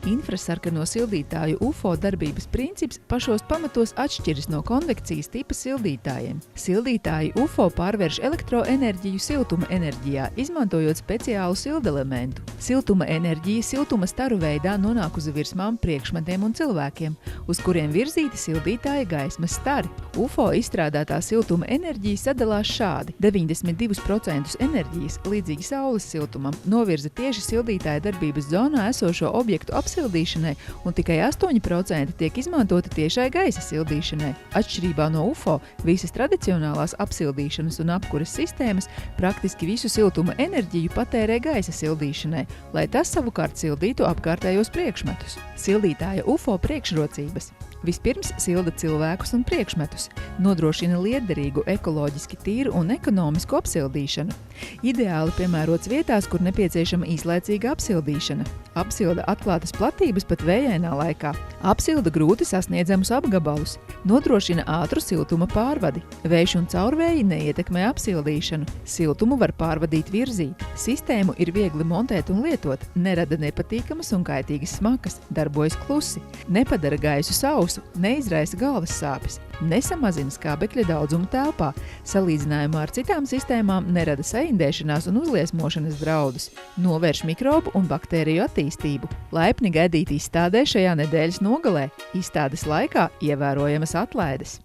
Infrasarkano sildītāju UFO darbības princips pašos pamatos atšķiras no konvekcijas tipa sildītājiem. Sildītāji UFO pārvērš elektroenerģiju siltuma enerģijā, izmantojot speciālu sildelementu. Siltuma enerģija siltuma staru veidā nonāk uz virsmām priekšmetiem un cilvēkiem, uz kuriem virzīti sildītāja gaismas stari. UFO izstrādātā siltuma enerģija sadalās šādi. 92% enerģijas, līdzīgi saules siltumam, novirza tieši sildītāja darbības zonā esošo objektu apsildīšanai, un tikai 8% tiek izmantota tiešai gaisa sildīšanai. Atšķirībā no UFO, visas tradicionālās apsildīšanas un apkuras sistēmas praktiski visu siltuma enerģiju patērē gaisa sildīšanai, lai tas savukārt sildītu apkārtējos priekšmetus. Sildītāja UFO priekšrocības. Vispirms silda cilvēkus un priekšmetus, nodrošina liederīgu, ekoloģiski tīru un ekonomisku apsildīšanu. Ideāli piemērots vietās, kur nepieciešama īslaicīga apsildīšana. Apsilda atklātas platības pat vējainā laikā. Apsilda grūti sasniedzamus apgabalus. Nodrošina ātru siltuma pārvadi. Vējš un caurvēji neietekmē apsildīšanu. Siltumu var pārvadīt virzīt. Sistēmu ir viegli montēt un lietot. Nerada nepatīkamas un kaitīgas smakas. Darbojas klusi. Nepadara gaisu sausu. Neizraisa galvas sāpes, nesamazina skābekļa daudzumu telpā, salīdzinājumā ar citām sistēmām nerada saindēšanās un uzliesmošanas draudus, novērš mikrobu un baktēriju attīstību. Laipni gaidīt izstādē šajā nedēļas nogalē, izstādes laikā ievērojamas atlaides.